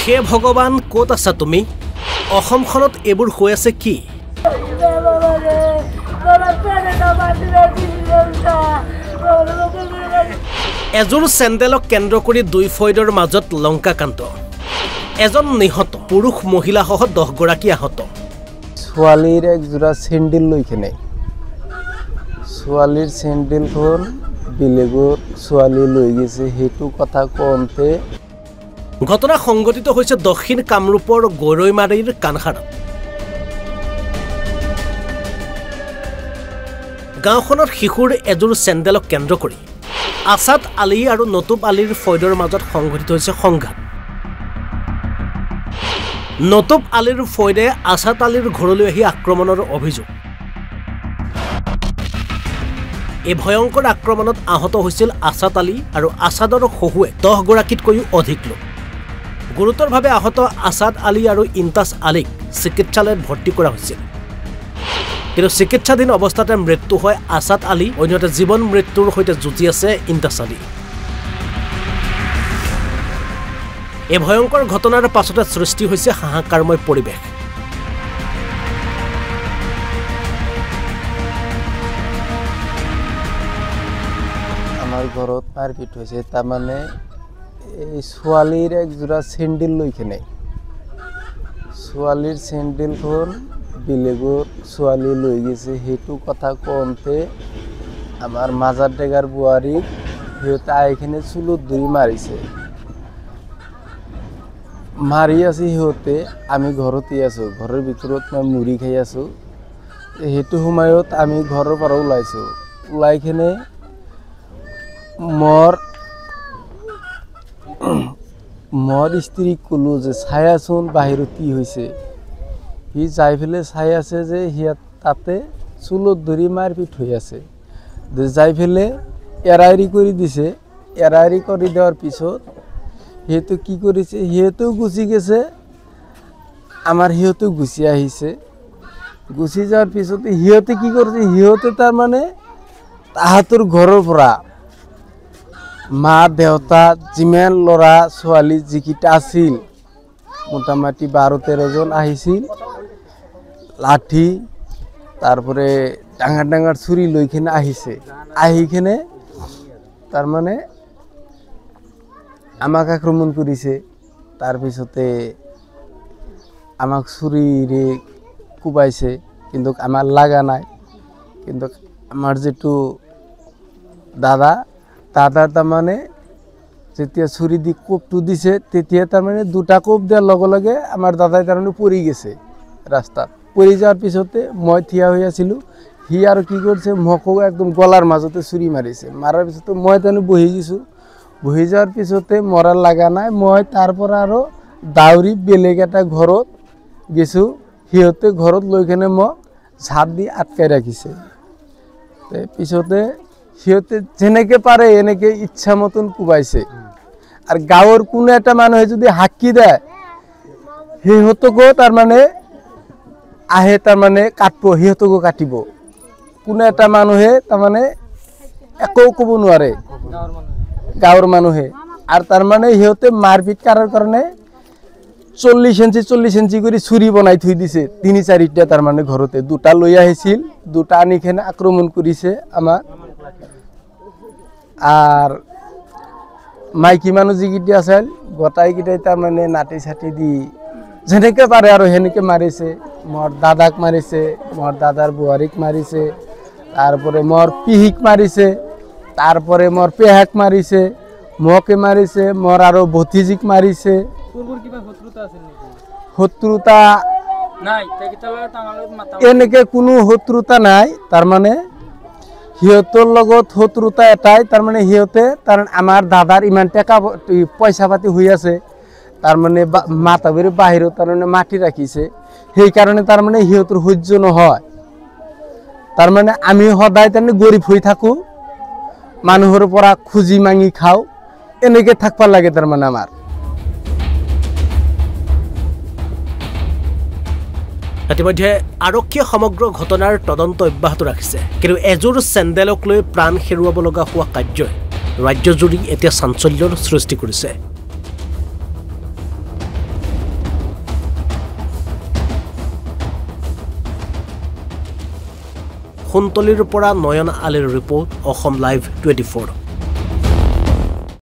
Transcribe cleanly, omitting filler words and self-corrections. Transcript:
হে ভগৱান ক'ত আছা তুমি অসমখনত এইবোৰ হৈ আছে কি এজোৰ চেণ্ডেলক কেন্দ্ৰ কৰি দুই ফৈদৰ মাজত লংকাকাণ্ড এজন নিহত পুৰুষ মহিলা সহ 10 গৰাকী আহত ছোৱালীৰ একজোৰা চেণ্ডেল লৈ কেনে ছোৱালীৰ চেণ্ডেলখন বিলেগত ছোৱালী লৈ গৈছে সেইটো কথা কওঁতে ঘটনা সংঘটিত হৈছে দক্ষিণ কামৰূপৰ গৈৰৈমাৰীৰ কানহাৰত গাঁওখনৰ শিশুৰ এজোৰ চেণ্ডেলক কেন্দ্ৰ কৰি আছাদ আলী আৰু নতুব আলীৰ ফৈদৰ মাজত সংঘটিত হৈছে সংঘাত নতুব আলীৰ ফৈদে আছাদ আলীৰ ঘৰলৈ আহি আক্ৰমণৰ অভিযোগ এই ভয়ংকৰ আক্ৰমণত আহত হৈছিল আছাদ আলী আৰু আছাদৰ শহুৱে 10 গৰাকীতকৈও অধিক লোক গুৰুতৰভাৱে আহত আছাদ আলী আৰু ইন্তাজ আলীক চিকিৎসালয়ত ভৰ্তি কৰা হৈছিল কিন্তু চিকিৎসাধীন অৱস্থাতে মৃত্যু হয় আছাদ আলী অন্যতে জীৱন মৃত্যুৰ সৈতে যুঁজি আছে ইন্তাজ আলী এই ভয়ংকৰ ঘটনাৰ পাছতে সৃষ্টি হৈছে হাহাকাৰময় পৰিৱেশ আমাৰ ঘৰত মাৰপিট হৈছে তাৰমানে এই ছোৱালীৰ একজোৰা চেণ্ডেল লৈ কেনে ছোৱালীৰ চেণ্ডেলখন বিলেগত ছোৱালী লৈ গৈছে সেইটো কথা কওঁতে আমাৰ মাজাৰ ডেগাৰ বোৱাৰীক সিহঁতে আইখিনি চুলত ধৰি মাৰিছে মাৰি আছে সিহঁতে আমি ঘৰতে আছোঁ ঘৰৰ ভিতৰত মই মুড়ি খাই আছোঁ সেইটো সময়ত আমি ঘৰৰ পৰা ওলাইছোঁ ওলাই কিনে মোৰ স্ত্ৰীক ক'লোঁ যে চাই আছোন বাহিৰত কি হৈছে সি যাই পেলাই চাই আছে যে সিয়াত তাতে চুলত ধৰি মাৰপিট হৈ আছে যাই পেলাই এৰাইৰি কৰি দিছে এৰাইৰি কৰি দিয়াৰ পিছত সিহঁতে কি কৰিছে সিহঁতেও গুচি গৈছে আমাৰ সিহঁতেও গুচি আহিছে গুচি যোৱাৰ পিছতে সিহঁতে কি কৰিছে সিহঁতে তাৰমানে তাহাঁতৰ ঘৰৰ পৰা মা দেউতা যিমান ল'ৰা ছোৱালী যিকেইটা আছিল মোটামুটি 12-13 জন আহিছিল লাঠি তাৰপৰে ডাঙৰ ডাঙৰ ছুৰি লৈ কিনে আহিছে আহি কিনে তাৰমানে আমাক আক্ৰমণ কৰিছে তাৰপিছতে আমাক ছুৰিৰে কুবাইছে কিন্তু আমাৰ লাগা নাই কিন্তু আমাৰ যেটো দাদাৰ তাৰমানে যেতিয়া ছুৰি দি কোপটো দিছে তেতিয়া তাৰমানে দুটা কোপ দিয়াৰ লগে লগে আমাৰ দাদাই তাৰমানে পৰি গৈছে ৰাস্তাত পৰি যাওয়াৰ পিছতে মই থিয়া হৈ আছিলো হি আৰু কি কৰিছে মকো একদম গলাৰ মাজতে ছুৰি মাৰিছে মাৰাৰ পিছতে মই তেনে বহি গিছো বহি যাওয়াৰ পিছতে মৰাৰ লাগা নাই মই তাৰ পৰা আৰু দাউৰি বেলেগ এটা ঘৰত গেছো হিয়তে ঘৰত লৈ কেনে মোক ঝাপ দি আটকাই ৰাখিছে তে পিছতে হিয়তে যেনেকে পাৰে এনেকে ইচ্ছা মতন কুবাইছে আৰু গাঁৱৰ কোনো এটা মানুহে যদি হাক্কি দেয় হিহঁতকো তাৰ মানে আহে তাৰমানে কাটব হিহঁতকো কাটিব কোনো এটা মানুহে তাৰমানে একো ক'ব নোৱাৰে গাঁৱৰ মানুহে আৰু তাৰমানে হিহঁতে মাৰপিট কৰাৰ কাৰণে 40 ইঞ্চি কৰি ছুৰি বনাই থৈ দিছে 3-4টা তাৰমানে ঘৰতে দুটা লৈ আহিছিল দুটা আনি কেনে আক্ৰমণ কৰিছে আমাক আৰ মাইকী মানুহ যিকেইটা আছিল গোটাইকেইটাই তাৰমানে নাটি ছাটি দি যেনেকে পাৰে আৰু হেনেকে মাৰিছে মোৰ দাদাক মাৰিছে মোৰ দাদাৰ বুৱাৰীক মাৰিছে তাৰপৰে মোৰ পিহিক মাৰিছে তাৰপৰে মোৰ পেহাক মাৰিছে মোকে মাৰিছে মোৰ আৰু ভতিজিক মাৰিছে পূৰ্বৰ কিবা শত্ৰুতা আছিল নেকি শত্ৰুতা নাই এনেকে কোনো শত্ৰুতা নাই তাৰমানে হিয়তৰ লগত শত্ৰুতা এটাই তাৰমানে হিয়তে তাৰ আমাৰ দাদাৰ ইমান টাকা পয়সা পাতি হৈ আছে তাৰমানে মাতাবৰে বাহিৰত তাৰমানে মাটি ৰাখিছে সেই কাৰণে তাৰমানে হিয়তৰ সহ্য নহয় তাৰমানে আমি সদায় তাৰমানে গৰীব হৈ থাকো মানুহৰ পৰা খুজি মাঙি খাও এনেকে থাকবা লাগে তাৰমানে আমাৰ ইতিমধ্যে আৰক্ষীয়ে সমগ্ৰ ঘটনাৰ তদন্ত অব্যাহত ৰাখিছে কিন্তু এজোৰ চেণ্ডেলক লৈ প্ৰাণ হেৰুৱাব লগা হোৱা কাৰ্যই ৰাজ্যজুৰি এতিয়া চাঞ্চল্যৰ সৃষ্টি কৰিছে সোণতলীৰ পৰা নয়ন আলীৰ ৰিপৰ্ট অসম লাইভ 24।